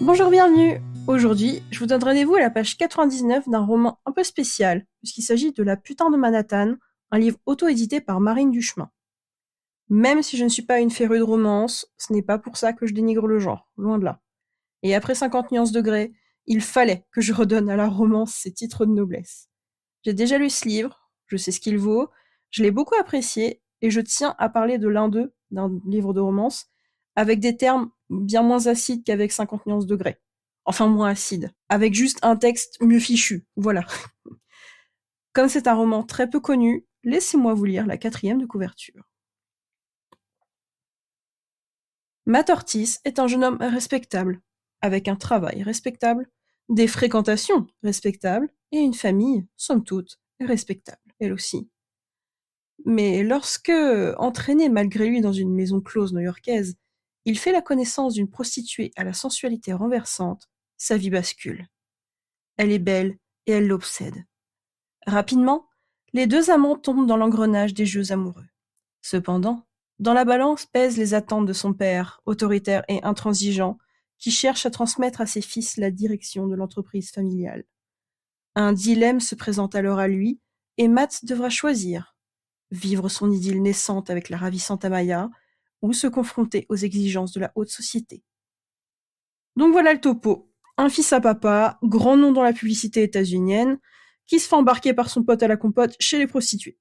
Bonjour, bienvenue. Aujourd'hui, je vous donne rendez-vous à la page 99 d'un roman un peu spécial, puisqu'il s'agit de La putain de Manhattan, un livre auto-édité par Marine Duchemin. Même si je ne suis pas une férue de romance, ce n'est pas pour ça que je dénigre le genre, loin de là. Et après 50 nuances de gré, il fallait que je redonne à la romance ses titres de noblesse. J'ai déjà lu ce livre, je sais ce qu'il vaut, je l'ai beaucoup apprécié, et je tiens à parler de l'un d'eux, d'un livre de romance, avec des termes bien moins acides qu'avec 50 nuances de gré. Enfin, moins acides. Avec juste un texte mieux fichu, voilà. Comme c'est un roman très peu connu, laissez-moi vous lire la 4e de couverture. Matt Ortiz est un jeune homme respectable, avec un travail respectable, des fréquentations respectables et une famille, somme toute, respectable, elle aussi. Mais lorsque, entraîné malgré lui dans une maison close new-yorkaise, il fait la connaissance d'une prostituée à la sensualité renversante, sa vie bascule. Elle est belle et elle l'obsède. Rapidement, les deux amants tombent dans l'engrenage des jeux amoureux. Cependant, dans la balance pèsent les attentes de son père, autoritaire et intransigeant, qui cherche à transmettre à ses fils la direction de l'entreprise familiale. Un dilemme se présente alors à lui, et Matt devra choisir: vivre son idylle naissante avec la ravissante Amaya, ou se confronter aux exigences de la haute société. Donc voilà le topo. Un fils à papa, grand nom dans la publicité états-unienne, qui se fait embarquer par son pote à la compote chez les prostituées.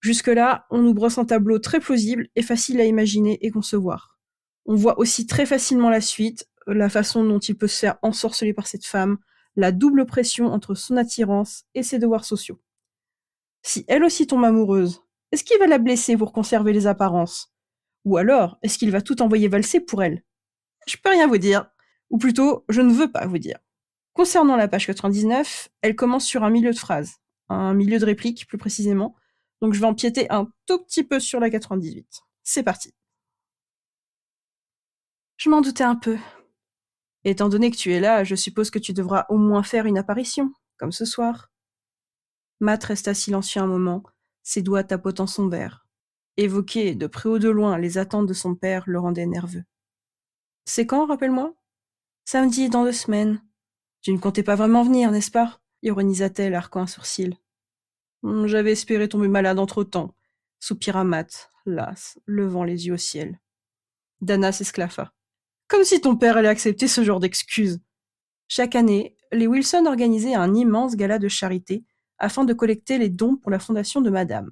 Jusque-là, on nous brosse un tableau très plausible et facile à imaginer et concevoir. On voit aussi très facilement la suite, la façon dont il peut se faire ensorceler par cette femme, la double pression entre son attirance et ses devoirs sociaux. Si elle aussi tombe amoureuse, est-ce qu'il va la blesser pour conserver les apparences? Ou alors, est-ce qu'il va tout envoyer valser pour elle? Je peux rien vous dire. Ou plutôt, je ne veux pas vous dire. Concernant la page 99, elle commence sur un milieu de phrase, un milieu de réplique plus précisément, donc je vais empiéter un tout petit peu sur la 98. C'est parti. Je m'en doutais un peu. Étant donné que tu es là, je suppose que tu devras au moins faire une apparition, comme ce soir. Matt resta silencieux un moment, ses doigts tapotant son verre. Évoquer, de près ou de loin, les attentes de son père le rendait nerveux. C'est quand, rappelle-moi? Samedi, dans 2 semaines. Tu ne comptais pas vraiment venir, n'est-ce pas? Ironisa-t-elle, arquant un sourcil. J'avais espéré tomber malade entre-temps, soupira Matt, las, levant les yeux au ciel. Dana s'esclaffa. Comme si ton père allait accepter ce genre d'excuses. Chaque année, les Wilson organisaient un immense gala de charité afin de collecter les dons pour la fondation de Madame.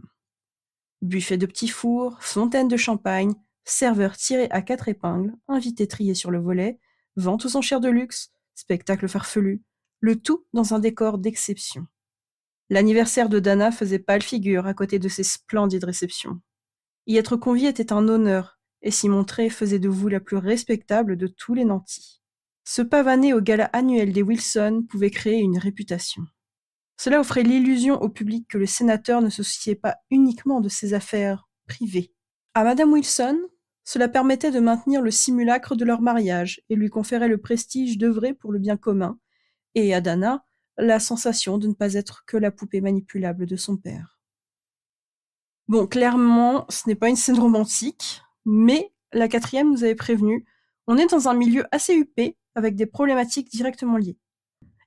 Buffet de petits fours, fontaine de champagne, serveurs tirés à 4 épingles, invités triés sur le volet, ventes aux enchères de luxe, spectacles farfelus, le tout dans un décor d'exception. L'anniversaire de Dana faisait pâle figure à côté de ces splendides réceptions. Y être convié était un honneur, et s'y montrer faisait de vous la plus respectable de tous les nantis. Se pavaner au gala annuel des Wilson pouvait créer une réputation. Cela offrait l'illusion au public que le sénateur ne se souciait pas uniquement de ses affaires privées. À Madame Wilson, cela permettait de maintenir le simulacre de leur mariage et lui conférait le prestige d'œuvrer pour le bien commun, et à Dana, la sensation de ne pas être que la poupée manipulable de son père. Bon, clairement, ce n'est pas une scène romantique, mais la 4e nous avait prévenu, on est dans un milieu assez huppé, avec des problématiques directement liées.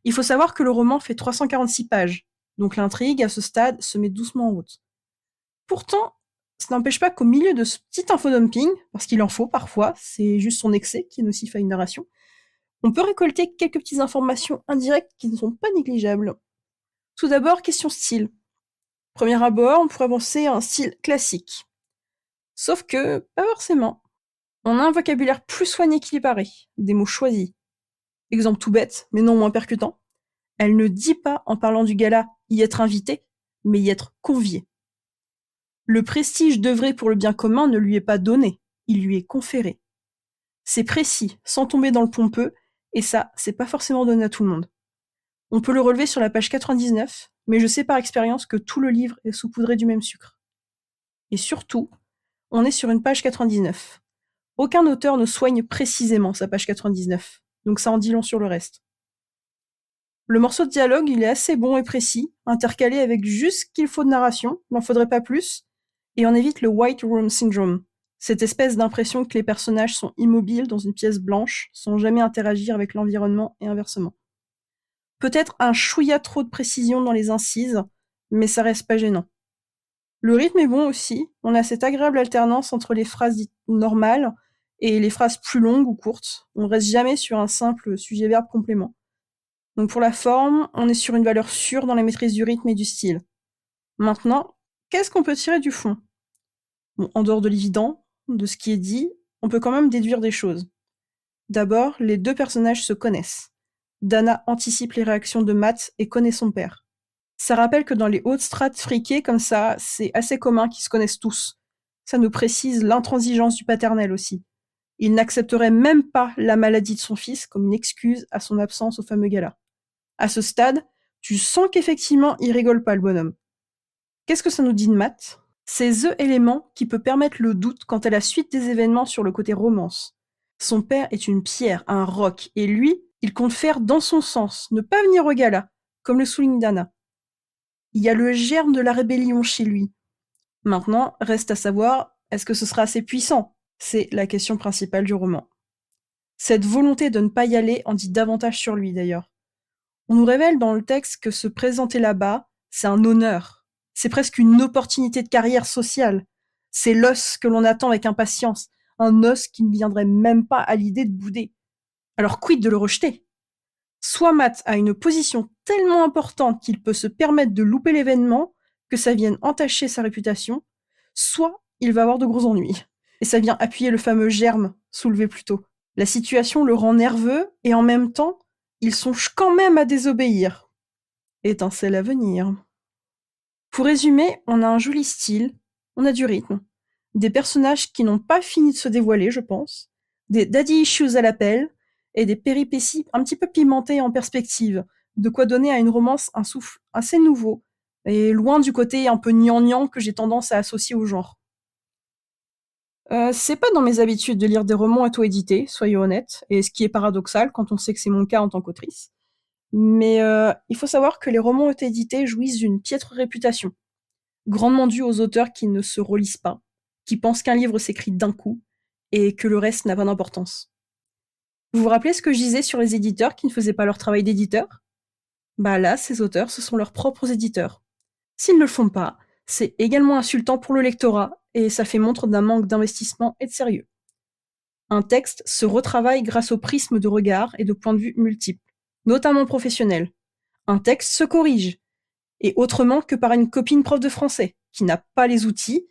Il faut savoir que le roman fait 346 pages, donc l'intrigue, à ce stade, se met doucement en route. Pourtant, ça n'empêche pas qu'au milieu de ce petit infodumping, parce qu'il en faut parfois, c'est juste son excès qui est nocif à une narration, on peut récolter quelques petites informations indirectes qui ne sont pas négligeables. Tout d'abord, question style. Premier abord, on pourrait penser à un style classique. Sauf que, pas forcément. On a un vocabulaire plus soigné qu'il y paraît, des mots choisis. Exemple tout bête, mais non moins percutant. Elle ne dit pas, en parlant du gala, y être invité, mais y être convié. Le prestige d'œuvrer pour le bien commun ne lui est pas donné, il lui est conféré. C'est précis, sans tomber dans le pompeux, et ça, c'est pas forcément donné à tout le monde. On peut le relever sur la page 99, mais je sais par expérience que tout le livre est saupoudré du même sucre. Et surtout, on est sur une page 99. Aucun auteur ne soigne précisément sa page 99, donc ça en dit long sur le reste. Le morceau de dialogue, il est assez bon et précis, intercalé avec juste ce qu'il faut de narration, il n'en faudrait pas plus, et on évite le White Room Syndrome, Cette espèce d'impression que les personnages sont immobiles dans une pièce blanche, sans jamais interagir avec l'environnement et inversement. Peut-être un chouïa trop de précision dans les incises, mais ça reste pas gênant. Le rythme est bon aussi, on a cette agréable alternance entre les phrases dites normales et les phrases plus longues ou courtes. On reste jamais sur un simple sujet-verbe complément. Donc pour la forme, on est sur une valeur sûre dans la maîtrise du rythme et du style. Maintenant, qu'est-ce qu'on peut tirer du fond? Bon, en dehors de l'évident, de ce qui est dit, on peut quand même déduire des choses. D'abord, les deux personnages se connaissent. Dana anticipe les réactions de Matt et connaît son père. Ça rappelle que dans les hautes strates friquées comme ça, c'est assez commun qu'ils se connaissent tous. Ça nous précise l'intransigeance du paternel aussi. Il n'accepterait même pas la maladie de son fils comme une excuse à son absence au fameux gala. À ce stade, tu sens qu'effectivement, il rigole pas le bonhomme. Qu'est-ce que ça nous dit de Matt? C'est the élément qui peut permettre le doute quant à la suite des événements sur le côté romance. Son père est une pierre, un roc, et lui, il compte faire dans son sens, ne pas venir au gala, comme le souligne Dana. Il y a le germe de la rébellion chez lui. Maintenant, reste à savoir, est-ce que ce sera assez puissant? C'est la question principale du roman. Cette volonté de ne pas y aller en dit davantage sur lui d'ailleurs. On nous révèle dans le texte que se présenter là-bas, c'est un honneur. C'est presque une opportunité de carrière sociale. C'est l'os que l'on attend avec impatience, un os qui ne viendrait même pas à l'idée de bouder. Alors quid de le rejeter? Soit Matt a une position tellement importante qu'il peut se permettre de louper l'événement, que ça vienne entacher sa réputation, soit il va avoir de gros ennuis. Et ça vient appuyer le fameux germe soulevé plus tôt. La situation le rend nerveux et en même temps, il songe quand même à désobéir. Étincelle à venir. Pour résumer, on a un joli style, on a du rythme, des personnages qui n'ont pas fini de se dévoiler, je pense, des daddy issues à l'appel, et des péripéties un petit peu pimentées en perspective, de quoi donner à une romance un souffle assez nouveau, et loin du côté un peu gnangnan que j'ai tendance à associer au genre. C'est pas dans mes habitudes de lire des romans auto-édités, soyons honnêtes, et ce qui est paradoxal quand on sait que c'est mon cas en tant qu'autrice. Mais il faut savoir que les romans auto-édités jouissent d'une piètre réputation, grandement due aux auteurs qui ne se relisent pas, qui pensent qu'un livre s'écrit d'un coup, et que le reste n'a pas d'importance. Vous vous rappelez ce que je disais sur les éditeurs qui ne faisaient pas leur travail d'éditeur? Bah là, ces auteurs, ce sont leurs propres éditeurs. S'ils ne le font pas, c'est également insultant pour le lectorat, et ça fait montre d'un manque d'investissement et de sérieux. Un texte se retravaille grâce au prisme de regard et de points de vue multiples, notamment professionnels. Un texte se corrige, et autrement que par une copine prof de français, qui n'a pas les outils,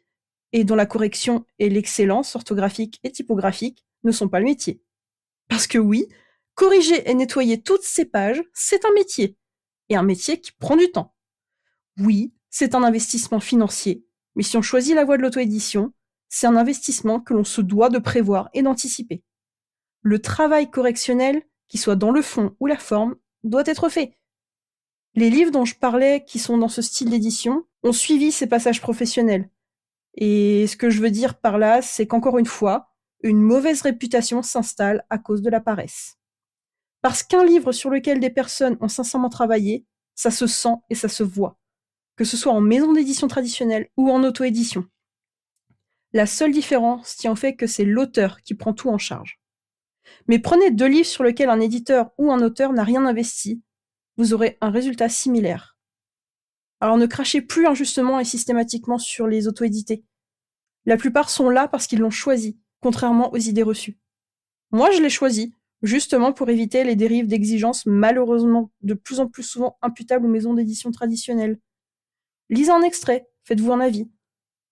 et dont la correction et l'excellence orthographique et typographique ne sont pas le métier. Parce que oui, corriger et nettoyer toutes ces pages, c'est un métier, et un métier qui prend du temps. Oui, c'est un investissement financier, mais si on choisit la voie de l'auto-édition, c'est un investissement que l'on se doit de prévoir et d'anticiper. Le travail correctionnel, qu'il soit dans le fond ou la forme, doit être fait. Les livres dont je parlais, qui sont dans ce style d'édition, ont suivi ces passages professionnels. Et ce que je veux dire par là, c'est qu'encore une fois, une mauvaise réputation s'installe à cause de la paresse. Parce qu'un livre sur lequel des personnes ont sincèrement travaillé, ça se sent et ça se voit, que ce soit en maison d'édition traditionnelle ou en auto-édition. La seule différence tient au fait que c'est l'auteur qui prend tout en charge. Mais prenez deux livres sur lesquels un éditeur ou un auteur n'a rien investi, vous aurez un résultat similaire. Alors ne crachez plus injustement et systématiquement sur les auto-édités. La plupart sont là parce qu'ils l'ont choisi, contrairement aux idées reçues. Moi, je l'ai choisi, justement pour éviter les dérives d'exigence malheureusement de plus en plus souvent imputables aux maisons d'édition traditionnelles. Lisez un extrait, faites-vous un avis.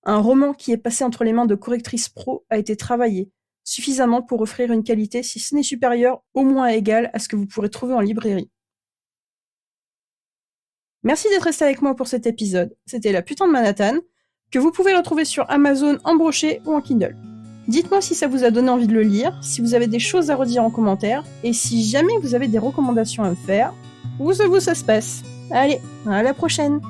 Un roman qui est passé entre les mains de correctrices pro a été travaillé, suffisamment pour offrir une qualité si ce n'est supérieure, au moins égale à ce que vous pourrez trouver en librairie. Merci d'être resté avec moi pour cet épisode, c'était La Putain de Manhattan, que vous pouvez retrouver sur Amazon en brochet ou en Kindle. Dites-moi si ça vous a donné envie de le lire, si vous avez des choses à redire en commentaire, et si jamais vous avez des recommandations à me faire, où se passe. Allez, à la prochaine!